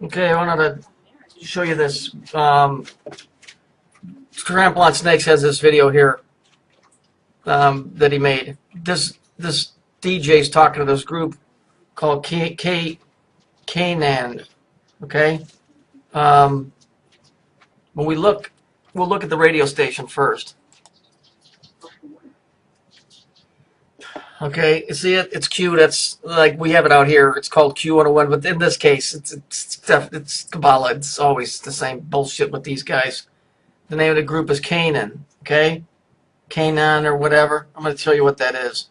Okay, I wanted to show you this. Trample on Snakes has this video here that he made. This DJ's talking to this group called Canaan. Okay, when we'll look at the radio station first. Okay, you see it? It's Q. That's like we have it out here. It's called Q101, but in this case, it's Kabbalah. It's always the same bullshit with these guys. The name of the group is Canaan. Okay, Canaan or whatever. I'm going to tell you what that is.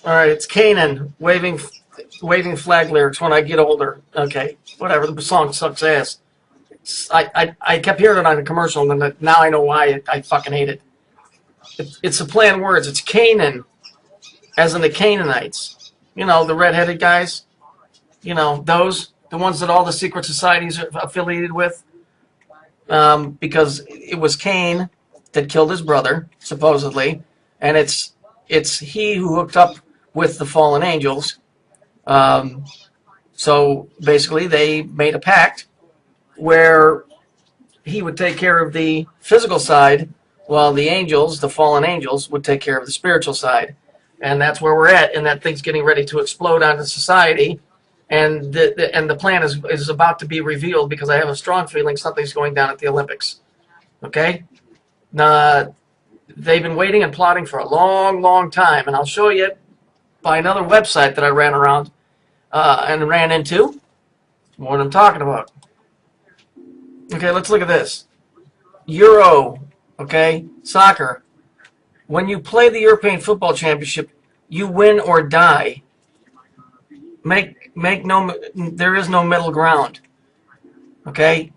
All right, it's Canaan waving flag lyrics when I get older. Okay, whatever. The song sucks ass. I kept hearing it on a commercial, and now I know why I fucking hate it. It's a play on words. It's Canaan, as in the Canaanites. You know, the redheaded guys. You know, the ones that all the secret societies are affiliated with. Because it was Cain that killed his brother, supposedly. And it's he who hooked up with the fallen angels. So basically they made a pact where he would take care of the physical side, while the angels, the fallen angels, would take care of the spiritual side. And that's where we're at, and that thing's getting ready to explode onto society. And the plan is about to be revealed, because I have a strong feeling something's going down at the Olympics. Okay? They've been waiting and plotting for a long, long time, and I'll show you by another website that I ran around and ran into what I'm talking about. Okay, let's look at this. Euro. Okay, soccer. When you play the European Football Championship, you win or die. There is no middle ground. Okay,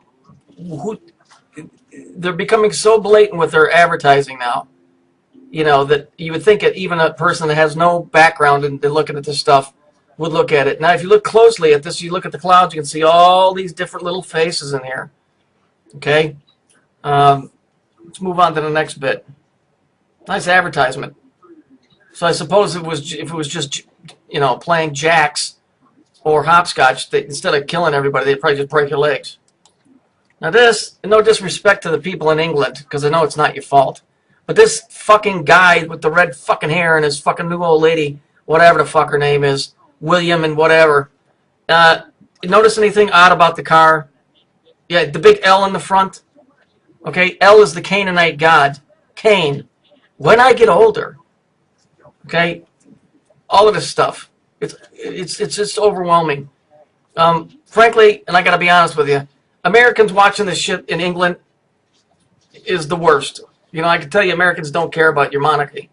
they're becoming so blatant with their advertising now. You know that you would think that even a person that has no background in looking at this stuff would look at it. Now, if you look closely at this, you look at the clouds, you can see all these different little faces in here. Okay. Let's move on to the next bit. Nice advertisement. So I suppose if it was just, you know, playing jacks or hopscotch, instead of killing everybody, they'd probably just break your legs. Now this, no disrespect to the people in England, because I know it's not your fault, but this fucking guy with the red fucking hair and his fucking new old lady, whatever the fuck her name is, William and whatever. Notice anything odd about the car? Yeah, the big L in the front. Okay, L is the Canaanite god, Cain. When I get older, okay, all of this stuff, it's just overwhelming. Frankly, and I got to be honest with you, Americans watching this shit in England is the worst. You know, I can tell you, Americans don't care about your monarchy.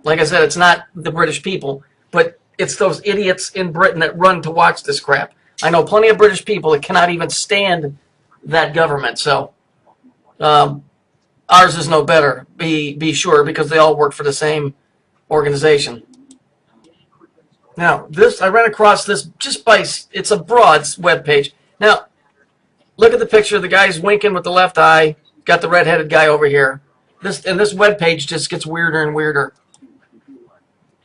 Like I said, it's not the British people, but it's those idiots in Britain that run to watch this crap. I know plenty of British people that cannot even stand that government, so. Ours is no better, be sure, because they all work for the same organization. Now, I ran across this just by, it's a broad web page. Now, look at the picture. The guy's winking with the left eye. Got the redheaded guy over here. This web page just gets weirder and weirder.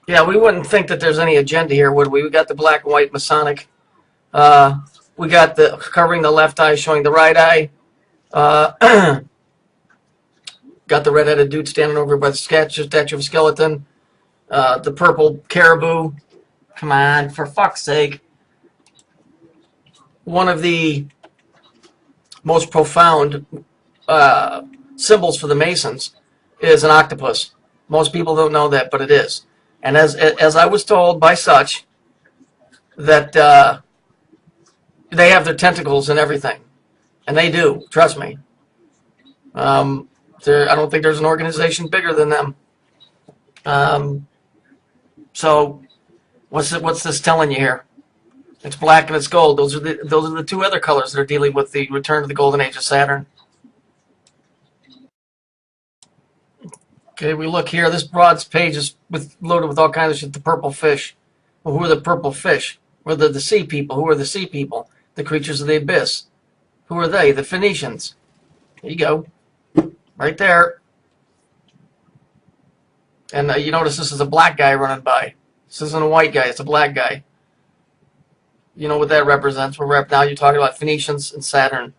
Yeah, we wouldn't think that there's any agenda here, would we? We got the black and white Masonic. We got the covering the left eye, showing the right eye. Got the red-headed dude standing over by the statue of a skeleton. The purple caribou. Come on, for fuck's sake. One of the most profound symbols for the Masons is an octopus. Most people don't know that, but it is. And as I was told by such, that they have their tentacles and everything. And they do, trust me. I don't think there's an organization bigger than them. So, what's this telling you here? It's black and it's gold. Those are the two other colors that are dealing with the return of the golden age of Saturn. Okay, we look here. This broad page is loaded with all kinds of shit. The purple fish. Well, who are the purple fish? Well, they're the sea people. Who are the sea people? The creatures of the abyss. Who are they? The Phoenicians. There you go. Right there. And you notice this is a black guy running by. This isn't a white guy, it's a black guy. You know what that represents. Now you're talking about Phoenicians and Saturn.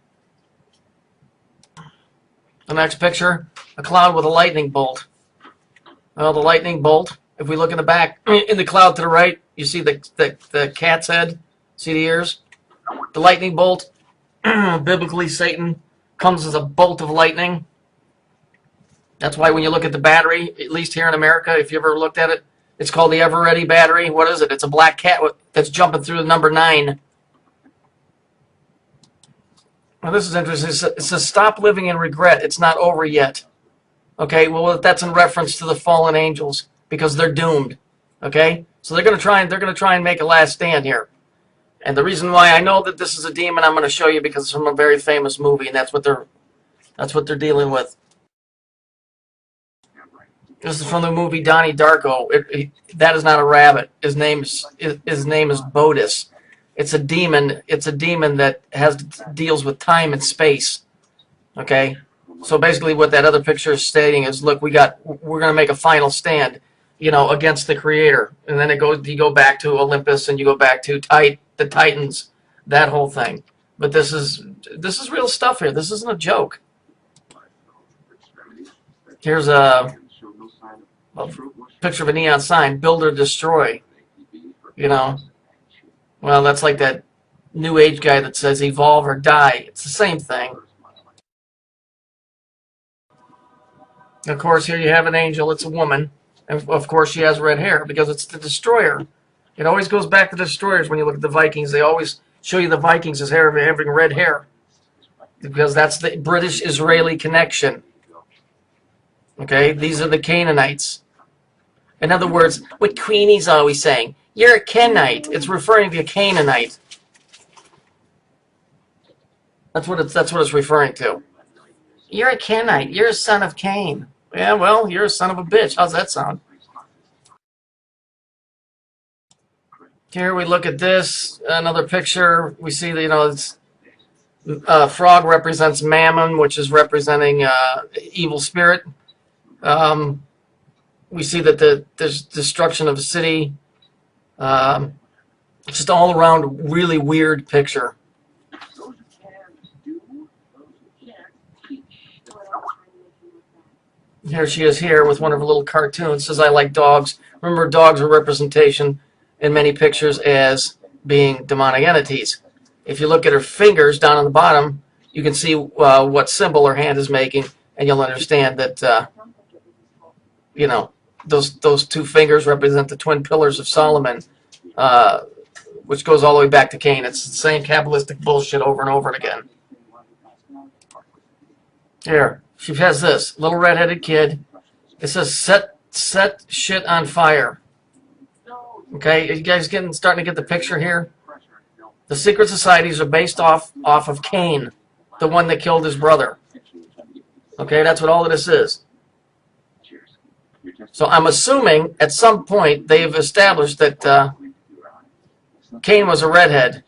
The next picture, a cloud with a lightning bolt. Well, the lightning bolt, if we look in the back, in the cloud to the right, you see the cat's head, see the ears? The lightning bolt, biblically Satan comes as a bolt of lightning. That's why when you look at the battery, at least here in America, if you ever looked at it, it's called the Ever Ready battery. What is it? It's a black cat that's jumping through the number 9. Now this is interesting. It says, stop living in regret. It's not over yet. Okay, well that's in reference to the fallen angels because they're doomed. Okay, so they're going to try and make a last stand here. And the reason why I know that this is a demon, I'm going to show you because it's from a very famous movie, and that's what they're dealing with. This is from the movie Donnie Darko. That is not a rabbit. His name is Bodis. It's a demon. It's a demon that deals with time and space. Okay, so basically, what that other picture is stating is, look, we're going to make a final stand, against the Creator, and then you go back to Olympus, and you go back to the Titans, that whole thing. But this is real stuff here. This isn't a joke. Here's a picture of a neon sign, build or destroy. Well, that's like that New Age guy that says evolve or die. It's the same thing. Of course, here you have an angel. It's a woman. And of course, she has red hair because it's the destroyer. It always goes back to the destroyers when you look at the Vikings. They always show you the Vikings as having red hair because that's the British-Israeli connection. Okay, these are the Canaanites. In other words, what Queenie's always saying, you're a Kenite. It's referring to a Canaanite. That's what it's referring to. You're a Kenite. You're a son of Cain. Yeah, well, you're a son of a bitch. How's that sound? Here we look at this. Another picture. We see that, frog represents Mammon, which is representing evil spirit. We see that there's destruction of a city. It's just all around really weird picture. Here she is here with one of her little cartoons. Says, I like dogs. Remember, dogs are representation in many pictures as being demonic entities. If you look at her fingers down on the bottom, you can see what symbol her hand is making, and you'll understand that, those 2 fingers represent the twin pillars of Solomon, which goes all the way back to Cain. It's the same Kabbalistic bullshit over and over again. Here, she has this little red-headed kid. It says, set shit on fire. Okay, are you guys starting to get the picture here? The secret societies are based off of Cain, the one that killed his brother. Okay, that's what all of this is. So I'm assuming at some point they've established that Cain was a redhead.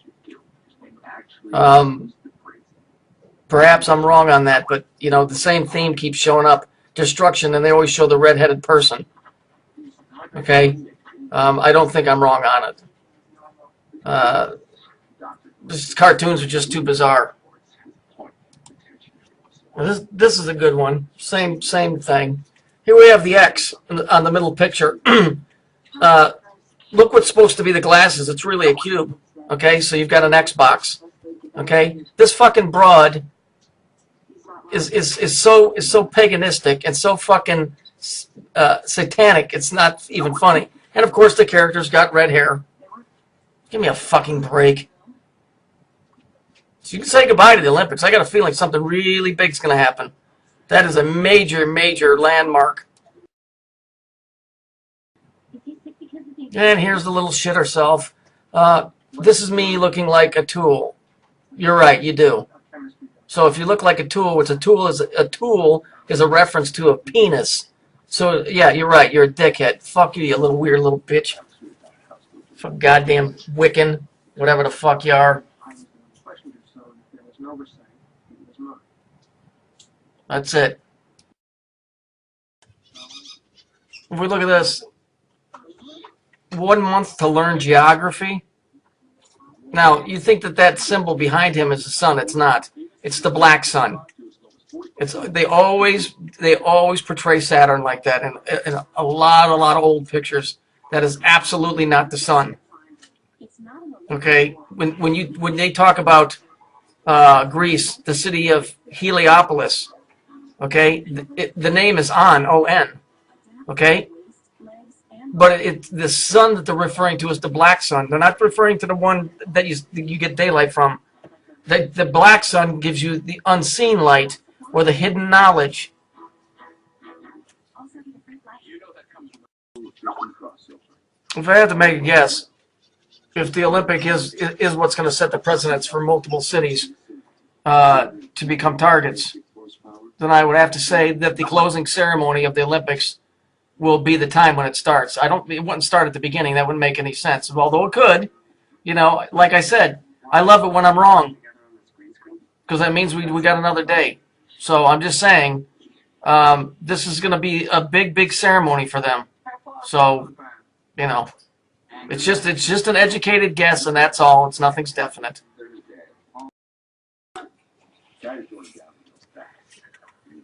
Perhaps I'm wrong on that, but the same theme keeps showing up: destruction, and they always show the red-headed person. Okay, I don't think I'm wrong on it. These cartoons are just too bizarre. This is a good one. Same thing. Here we have the X on the middle picture. Look what's supposed to be the glasses. It's really a cube. Okay, so you've got an Xbox. Okay, this fucking broad is so paganistic and so fucking satanic. It's not even funny. And of course, the character's got red hair. Give me a fucking break. So you can say goodbye to the Olympics. I got a feeling something really big's going to happen. That is a major, major landmark. And here's the little shit herself. This is me looking like a tool. You're right, you do. So if you look like a tool, which a tool is a reference to a penis. So yeah, you're right. You're a dickhead. Fuck you, you little weird little bitch. Fuck goddamn Wiccan, whatever the fuck you are. That's it. If we look at this, 1 month to learn geography. Now, you think that that symbol behind him is the sun. It's not. It's the black sun. They always portray Saturn like that in a lot of old pictures. That is absolutely not the sun. Okay, when they talk about Greece, the city of Heliopolis, okay, the name is On, okay, but the sun that they're referring to is the black sun. They're not referring to the one that you get daylight from. The black sun gives you the unseen light or the hidden knowledge. If I had to make a guess, if the Olympic is what's going to set the precedence for multiple cities to become targets, then I would have to say that the closing ceremony of the Olympics will be the time when it starts. It wouldn't start at the beginning. That wouldn't make any sense. Although it could, like I said, I love it when I'm wrong, because that means we got another day. So I'm just saying, this is going to be a big ceremony for them. So, it's just an educated guess, and that's all. Nothing's definite.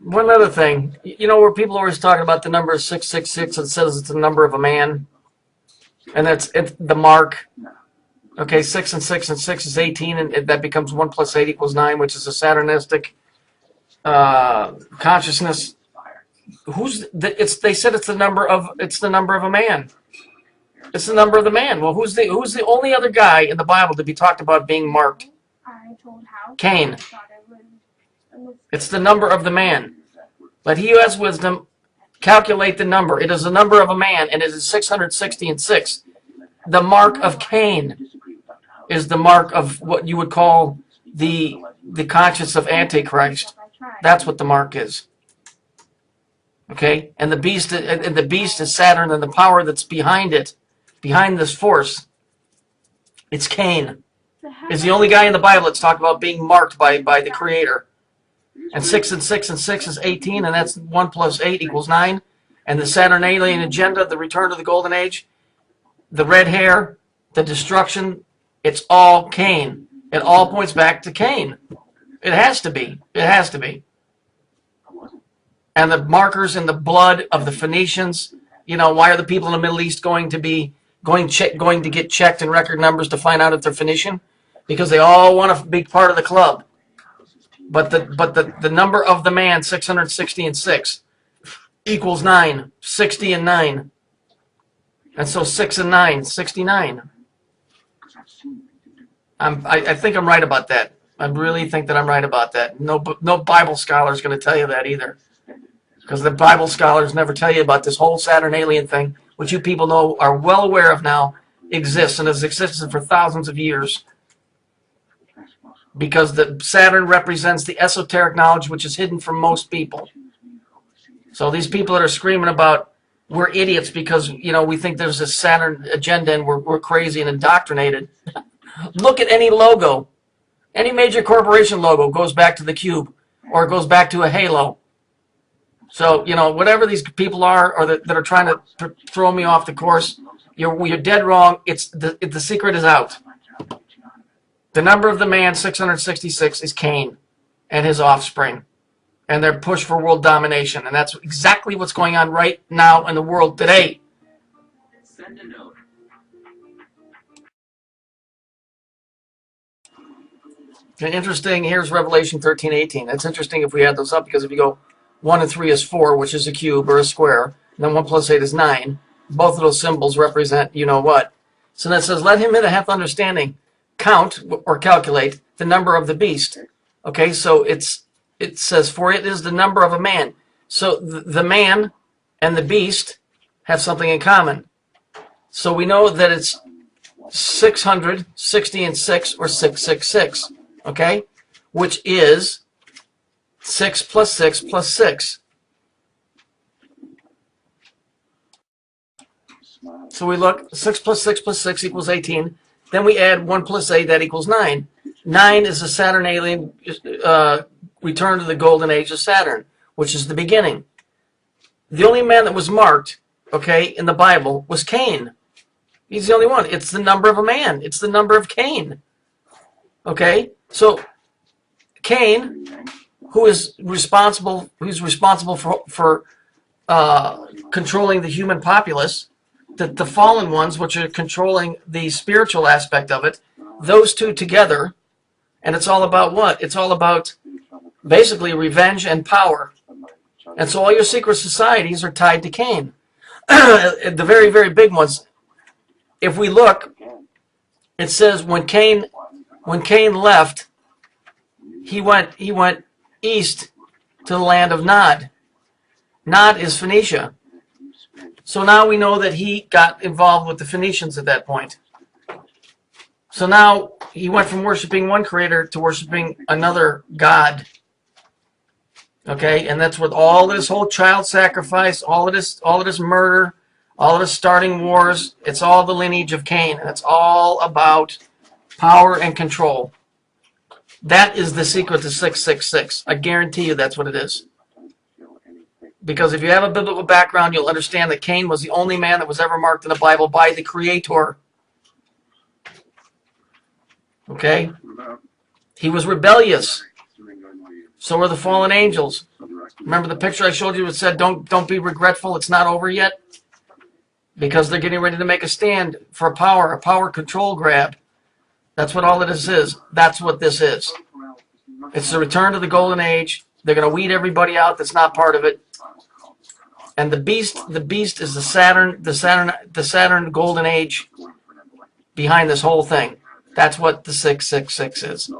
One other thing, where people are always talking about the number 666, it says it's the number of a man, and it's the mark. Okay, 6 and 6 and 6 is 18, and that becomes 1 plus 8 equals 9, which is a Saturnistic consciousness. They said it's the number of a man. It's the number of the man. Well, who's the only other guy in the Bible to be talked about being marked? Cain. It's the number of the man. Let he who has wisdom calculate the number. It is the number of a man, and it is 660 and 6. The mark of Cain is the mark of what you would call the conscience of Antichrist. That's what the mark is. Okay? And the beast is Saturn, and the power that's behind it, behind this force, it's Cain. Is the only guy in the Bible that's talked about being marked by the Creator. And 6 and 6 and 6 is 18, and that's 1 plus 8 equals 9. And the Saturnalian agenda, the return to the Golden Age, the red hair, the destruction, it's all Cain. It all points back to Cain. It has to be. It has to be. And the markers in the blood of the Phoenicians, why are the people in the Middle East going to get checked in record numbers to find out if they're Phoenician? Because they all want to be part of the club. But the number of the man, 660 and 6, equals 9. 60 and 9. And so 6 and 9, 69. I think I'm right about that. I really think that I'm right about that. No Bible scholar is going to tell you that either. Because the Bible scholars never tell you about this whole Saturnalian thing, which you people are well aware of now, exists and has existed for thousands of years. Because the Saturn represents the esoteric knowledge which is hidden from most people. So these people that are screaming about we're idiots because we think there's a Saturn agenda and we're crazy and indoctrinated. Look at any logo. Any major corporation logo goes back to the cube or it goes back to a halo. So, whatever these people are or that are trying to throw me off the course, you're dead wrong. The secret is out. The number of the man, 666, is Cain and his offspring. And their push for world domination. And that's exactly what's going on right now in the world today. Send a note. And interesting, here's Revelation 13:18. That's interesting if we add those up, because if you go 1 and 3 is 4, which is a cube or a square, and then 1 plus 8 is 9. Both of those symbols represent what. So that says, let him that hath understanding count or calculate the number of the beast. Okay, so it says, for it is the number of a man. So the man and the beast have something in common. So we know that it's 660 and 6, or 666, okay, which is 6 plus 6 plus 6. So we look, 6 plus 6 plus 6 equals 18. Then we add 1 plus 8, that equals 9. 9 is a Saturnalian return to the golden age of Saturn, which is the beginning. The only man that was marked, okay, in the Bible was Cain. He's the only one. It's the number of a man. It's the number of Cain. Okay? So Cain, who's responsible for controlling the human populace, the fallen ones, which are controlling the spiritual aspect of it, those two together, and it's all about what? It's all about basically revenge and power. And so all your secret societies are tied to Cain. The very, very big ones. If we look, it says when Cain left, he went east to the land of Nod. Nod is Phoenicia. So now we know that he got involved with the Phoenicians at that point. So now he went from worshiping one creator to worshiping another god. Okay, and that's with all of this whole child sacrifice, all of this murder, all of this starting wars. It's all the lineage of Cain, and it's all about power and control. That is the secret to 666. I guarantee you that's what it is. Because if you have a biblical background, you'll understand that Cain was the only man that was ever marked in the Bible by the Creator. Okay? He was rebellious. So were the fallen angels. Remember the picture I showed you that said, don't be regretful, it's not over yet? Because they're getting ready to make a stand for a power control grab. That's what all of this is. That's what this is. It's the return to the golden age. They're going to weed everybody out that's not part of it. And the beast is the Saturn golden age behind this whole thing. That's what the 666 is.